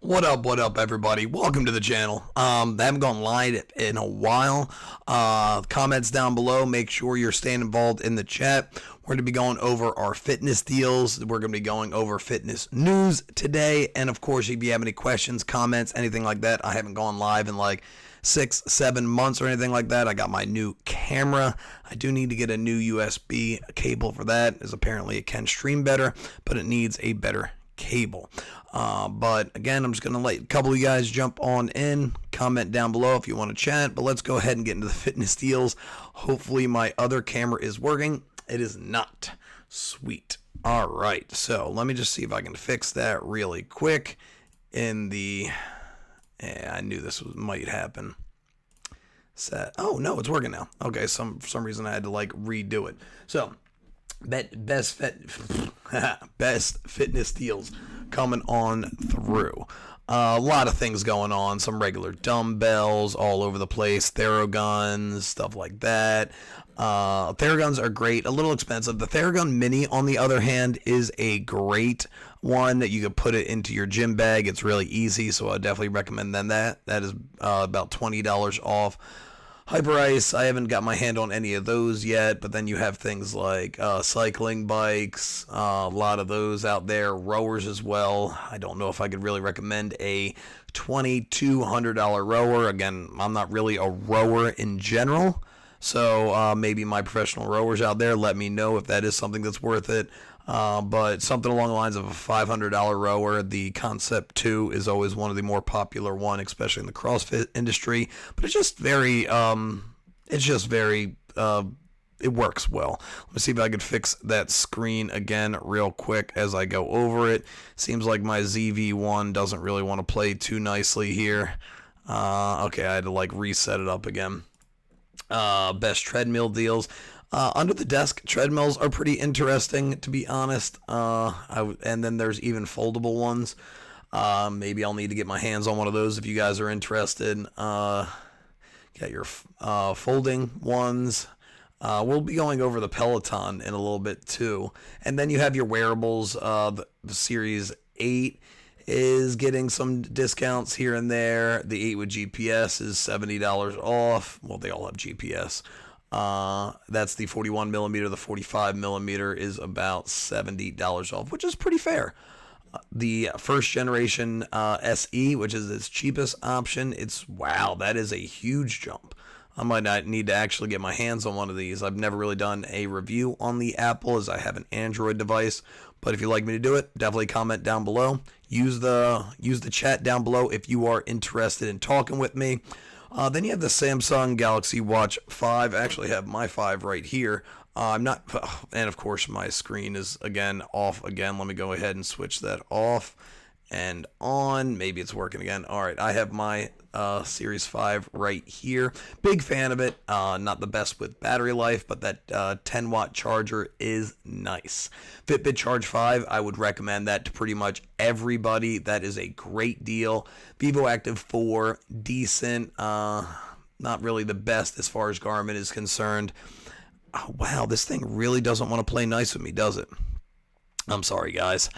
What up, everybody? Welcome to the channel. They haven't gone live in a while. Comments down below. Make sure you're staying involved in the chat. We're going to be going over our fitness deals. We're going to be going over fitness news today. And of course, if you have any questions, comments, anything like that, I haven't gone live in like 6-7 months or anything like that. I got my new camera. I do need to get a new USB cable for that, as apparently it can stream better, but it needs a better cable. But again, I'm just going to let a couple of you guys jump on in, comment down below if you want to chat, but let's go ahead and get into the fitness deals. Hopefully my other camera is working. It is not. Sweet. All right, so let me just see if I can fix that really quick in the, I knew this might happen. Set. Oh no, it's working now. Okay, for some reason I had to like redo it. So best fitness deals coming on through. A lot of things going on. Some regular dumbbells all over the place, Theraguns, stuff like that. Theraguns are great, a little expensive. The Theragun Mini, on the other hand, is a great one that you could put it into your gym bag. It's really easy, so I definitely recommend that. That is about $20 off. Hyperice, I haven't got my hand on any of those yet, but then you have things like cycling bikes, a lot of those out there, rowers as well. I don't know if I could really recommend a $2,200 rower. Again, I'm not really a rower in general, so maybe my professional rowers out there, let me know if that is something that's worth it. But something along the lines of a $500 rower. The Concept 2 is always one of the more popular one, especially in the CrossFit industry. But it's just very, it works well. Let me see if I can fix that screen again real quick as I go over it. Seems like my ZV-1 doesn't really want to play too nicely here. Okay, I had to like reset it up again. Best treadmill deals. Under the desk treadmills are pretty interesting, to be honest. And then there's even foldable ones. Maybe I'll need to get my hands on one of those if you guys are interested. Got your folding ones. We'll be going over the Peloton in a little bit too. And then you have your wearables. The Series 8 is getting some discounts here and there. The 8 with GPS is $70 off. Well, they all have GPS. That's the 41 millimeter. The 45 millimeter is about $70 off, which is pretty fair. The first generation SE, which is its cheapest option, wow, that is a huge jump. I might not need to actually get my hands on one of these. I've never really done a review on the Apple, as I have an Android device. But if you'd like me to do it, definitely comment down below. Use the chat down below if you are interested in talking with me. Then you have the Samsung Galaxy Watch 5. I actually have my 5 right here. I'm not, and of course my screen is again off again. Let me go ahead and switch that off and on. Maybe it's working again. All right, I have my Series 5 right here. Big fan of it. Not the best with battery life, but that 10-watt charger is nice. Fitbit Charge 5, I would recommend that to pretty much everybody. That is a great deal. Vivo Active 4, decent. Not really the best as far as Garmin is concerned. Oh, wow, this thing really doesn't want to play nice with me, does it? I'm sorry, guys,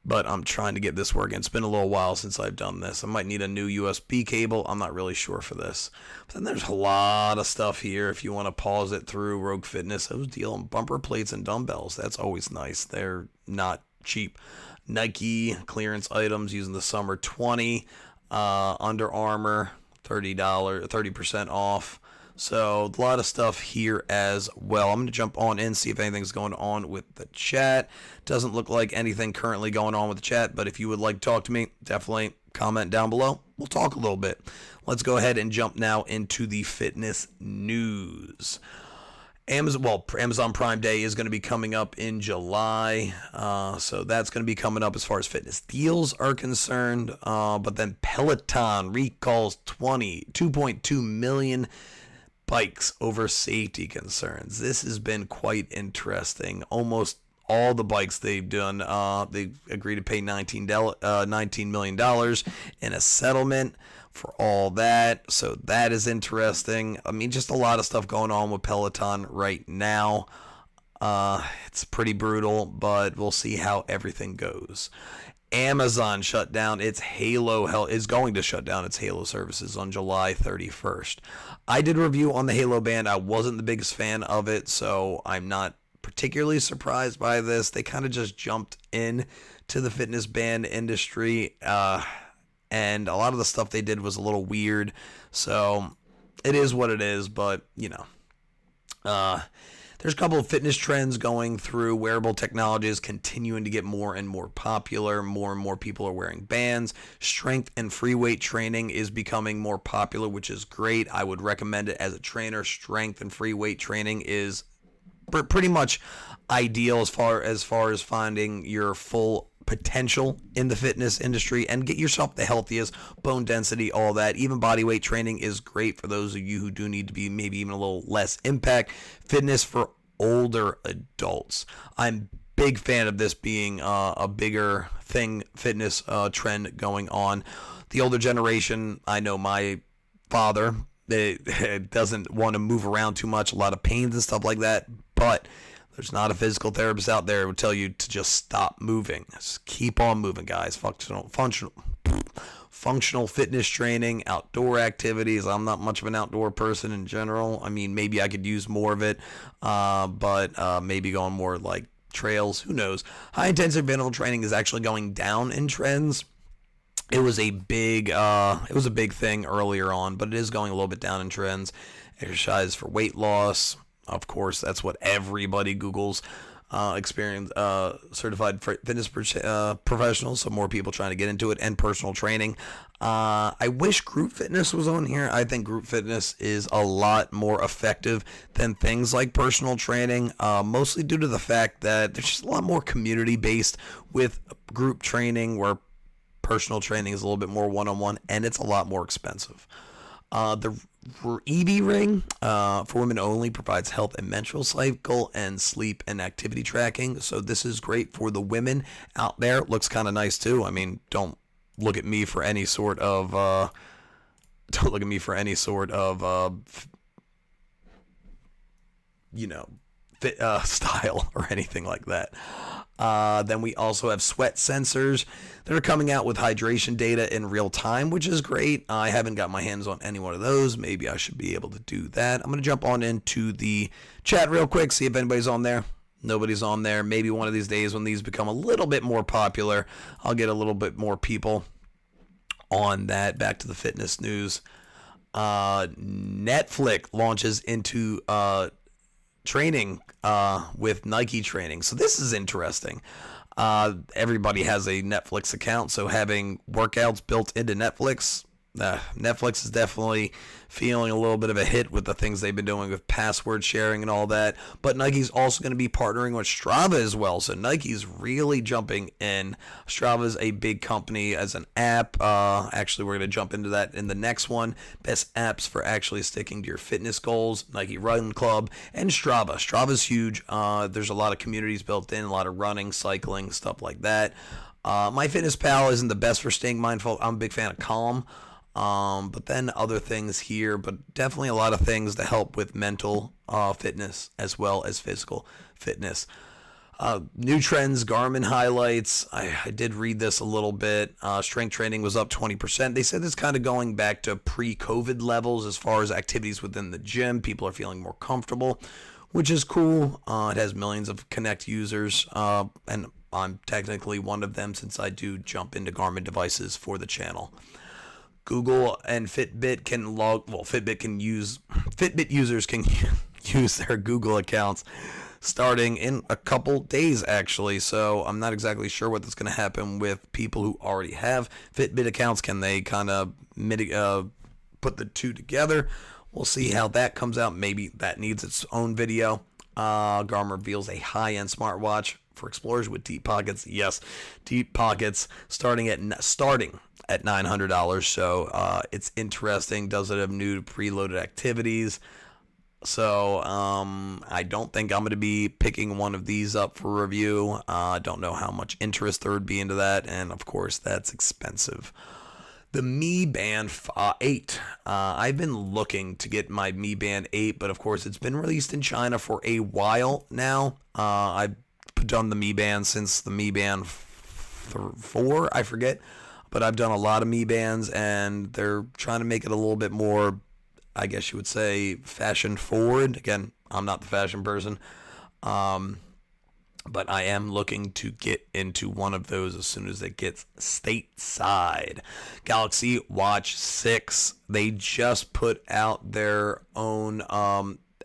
but I'm trying to get this working. It's been a little while since I've done this. I might need a new USB cable. I'm not really sure for this. But then there's a lot of stuff here if you want to pause it through. Rogue Fitness, those deal on bumper plates and dumbbells. That's always nice. They're not cheap. Nike clearance items using the Summer 20. Under Armour, $30, 30% off. So a lot of stuff here as well. I'm going to jump on in, see if anything's going on with the chat. Doesn't look like anything currently going on with the chat, but if you would like to talk to me, definitely comment down below. We'll talk a little bit. Let's go ahead and jump now into the fitness news. Amazon Prime Day is going to be coming up in July, so that's going to be coming up as far as fitness deals are concerned. But then Peloton recalls 2.2 million bikes over safety concerns. This has been quite interesting. Almost all the bikes they've done, they agreed to pay $19 million in a settlement for all that. So that is interesting. I mean, just a lot of stuff going on with Peloton right now. It's pretty brutal, but we'll see how everything goes. Amazon shut down its Halo Health, is going to shut down its Halo services on July 31st. I did a review on the Halo band. I wasn't the biggest fan of it, so I'm not particularly surprised by this. They kind of just jumped in to the fitness band industry, and a lot of the stuff they did was a little weird. So it is what it is, but you know, there's a couple of fitness trends going through. Wearable technology is continuing to get more and more popular. More and more people are wearing bands. Strength and free weight training is becoming more popular, which is great. I would recommend it as a trainer. Strength and free weight training is pretty much ideal as far as finding your full potential in the fitness industry and get yourself the healthiest, bone density, all that. Even body weight training is great for those of you who do need to be maybe even a little less impact. Fitness for older adults. I'm big fan of this being a bigger thing, fitness trend going on. The older generation, I know my father, it doesn't want to move around too much, a lot of pains and stuff like that, but there's not a physical therapist out there who will tell you to just stop moving. Just keep on moving, guys. Functional fitness training, outdoor activities. I'm not much of an outdoor person in general. I mean, maybe I could use more of it, but maybe going more like trails. Who knows? High intensive interval training is actually going down in trends. It was a big thing earlier on, but it is going a little bit down in trends. Exercise for weight loss. Of course, that's what everybody Googles. Experienced certified fitness professionals, so more people trying to get into it, and personal training. I wish group fitness was on here. I think group fitness is a lot more effective than things like personal training, mostly due to the fact that there's just a lot more community based with group training, where personal training is a little bit more one-on-one, and it's a lot more expensive. The EV Ring for women only provides health and menstrual cycle and sleep and activity tracking. So this is great for the women out there. Looks kind of nice too. I mean, don't look at me for any sort of fit, style or anything like that. Then we also have sweat sensors that are coming out with hydration data in real time, which is great. I haven't got my hands on any one of those. Maybe I should be able to do that. I'm going to jump on into the chat real quick, see if anybody's on there. Nobody's on there. Maybe one of these days when these become a little bit more popular, I'll get a little bit more people on that. Back to the fitness news. Netflix launches into training with Nike training. So this is interesting. Everybody has a Netflix account, so having workouts built into Netflix, Netflix is definitely feeling a little bit of a hit with the things they've been doing with password sharing and all that. But Nike's also going to be partnering with Strava as well. So Nike's really jumping in. Strava is a big company as an app. Actually, we're going to jump into that in the next one. Best apps for actually sticking to your fitness goals. Nike Run Club and Strava. Strava's huge. There's a lot of communities built in, a lot of running, cycling, stuff like that. MyFitnessPal isn't the best for staying mindful. I'm a big fan of Calm. But then other things here, but definitely a lot of things to help with mental fitness as well as physical fitness. New trends, Garmin highlights. I did read this a little bit. Strength training was up 20%. They said it's kind of going back to pre-COVID levels as far as activities within the gym. People are feeling more comfortable, which is cool. It has millions of Connect users, and I'm technically one of them since I do jump into Garmin devices for the channel. Google and Fitbit Fitbit users can use their Google accounts starting in a couple days, actually. So I'm not exactly sure what that's going to happen with people who already have Fitbit accounts. Can they kind of put the two together? We'll see how that comes out. Maybe that needs its own video. Garmin reveals a high-end smartwatch for explorers with deep pockets. Yes, deep pockets starting at $900. So it's interesting. Does it have new preloaded activities? So I don't think I'm going to be picking one of these up for review. I don't know how much interest there would be into that, and of course that's expensive. The Mi Band 8. I've been looking to get my Mi Band 8, but of course it's been released in China for a while now. I've done the Mi Band since the Mi Band 4, I forget. But I've done a lot of Mi Bands, and they're trying to make it a little bit more, I guess you would say, fashion forward. Again, I'm not the fashion person. But I am looking to get into one of those as soon as it gets stateside. Galaxy Watch 6, they just put out their own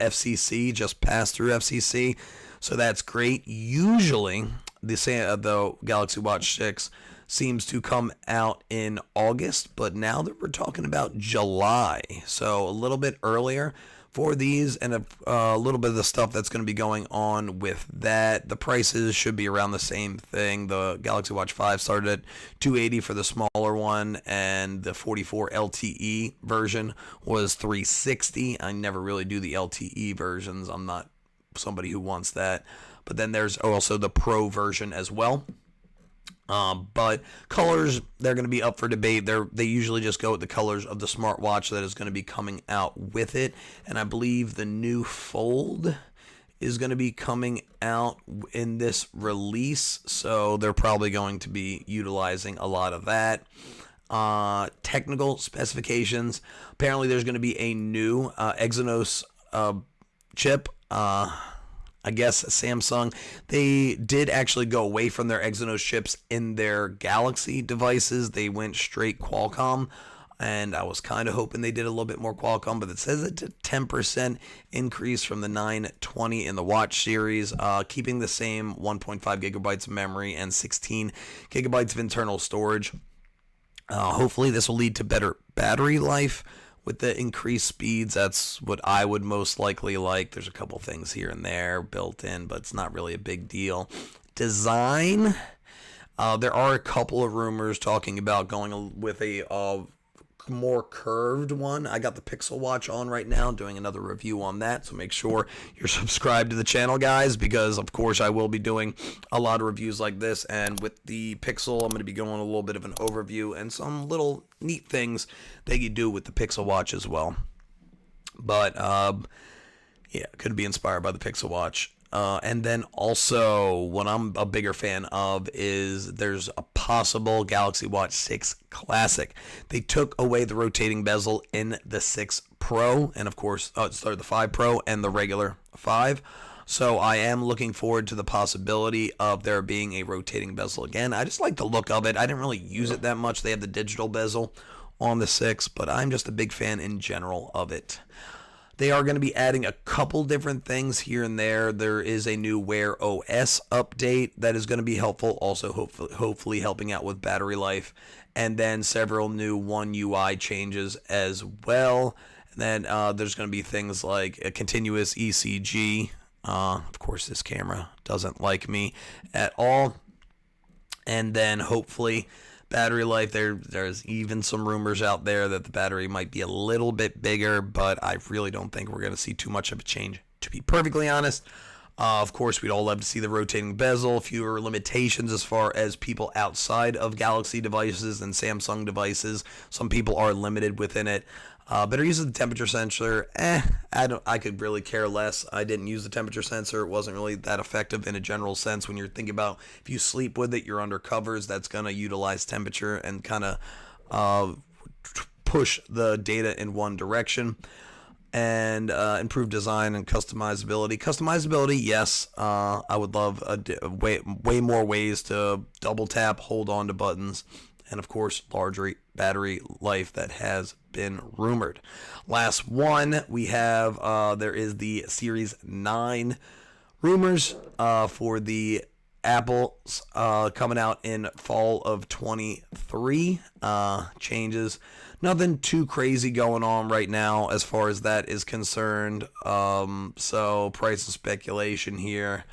FCC, just passed through FCC, so that's great. Usually, the Galaxy Watch 6 seems to come out in August, but now that we're talking about July, so a little bit earlier for these, and a little bit of the stuff that's going to be going on with that. The prices should be around the same thing. The Galaxy Watch 5 started at $280 for the smaller one, and the 44 LTE version was $360. I never really do the LTE versions. I'm not somebody who wants that. But then there's also the Pro version as well. But colors, they're going to be up for debate. They usually just go with the colors of the smartwatch that is going to be coming out with it. And I believe the new Fold is going to be coming out in this release. So they're probably going to be utilizing a lot of that. Technical specifications. Apparently there's going to be a new Exynos chip. I guess Samsung, they did actually go away from their Exynos chips in their Galaxy devices. They went straight Qualcomm, and I was kind of hoping they did a little bit more Qualcomm, but it says it's a 10% increase from the 920 in the Watch series, keeping the same 1.5 gigabytes of memory and 16 gigabytes of internal storage. Hopefully this will lead to better battery life. With the increased speeds, that's what I would most likely like. There's a couple things here and there built in, but it's not really a big deal. Design, there are a couple of rumors talking about going with a more curved one. I got the Pixel Watch on right now, doing another review on that, so make sure you're subscribed to the channel, guys, because of course I will be doing a lot of reviews like this. And with the Pixel, I'm going to be going a little bit of an overview and some little neat things that you do with the Pixel Watch as well. But yeah, could be inspired by the Pixel Watch. And then also, what I'm a bigger fan of is there's a possible Galaxy Watch 6 Classic. They took away the rotating bezel in the 6 Pro, and of course, the 5 Pro and the regular 5. So I am looking forward to the possibility of there being a rotating bezel again. I just like the look of it. I didn't really use it that much. They have the digital bezel on the 6, but I'm just a big fan in general of it. They are going to be adding a couple different things here and there. There is a new Wear OS update that is going to be helpful, also hopefully helping out with battery life. And then several new One UI changes as well. And then there's going to be things like a continuous ECG. Of course, this camera doesn't like me at all. And then hopefully battery life, there's even some rumors out there that the battery might be a little bit bigger, but I really don't think we're going to see too much of a change, to be perfectly honest. Of course, we'd all love to see the rotating bezel, fewer limitations as far as people outside of Galaxy devices and Samsung devices. Some people are limited within it. Better use of the temperature sensor. I could really care less. I didn't use the temperature sensor. It wasn't really that effective in a general sense. When you're thinking about if you sleep with it, you're under covers. That's going to utilize temperature and kind of push the data in one direction. And improved design and customizability. Customizability, yes. I would love way more ways to double tap, hold on to buttons, and of course, larger battery life that has been rumored. Last one we have, there is the Series 9 rumors for the Apple's coming out in fall of 23. Changes. Nothing too crazy going on right now as far as that is concerned. So price and speculation here.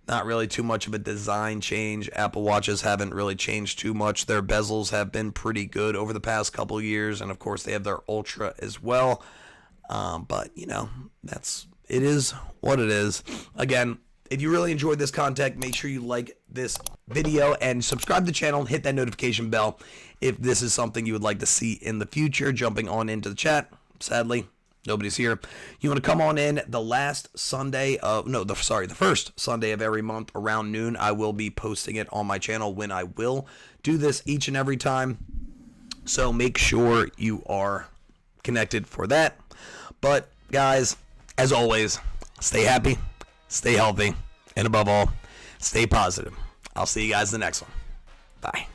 Not really too much of a design change. Apple Watches haven't really changed too much. Their bezels have been pretty good over the past couple of years, and of course they have their Ultra as well. But you know, it is what it is. Again, if you really enjoyed this content, make sure you like this video and subscribe to the channel and hit that notification bell if this is something you would like to see in the future. Jumping on into the chat. Sadly, Nobody's here. You want to come on in the first Sunday of every month around noon. I will be posting it on my channel when I will do this each and every time. So make sure you are connected for that. But guys, as always, stay happy, stay healthy, and above all, stay positive. I'll see you guys in the next one. Bye.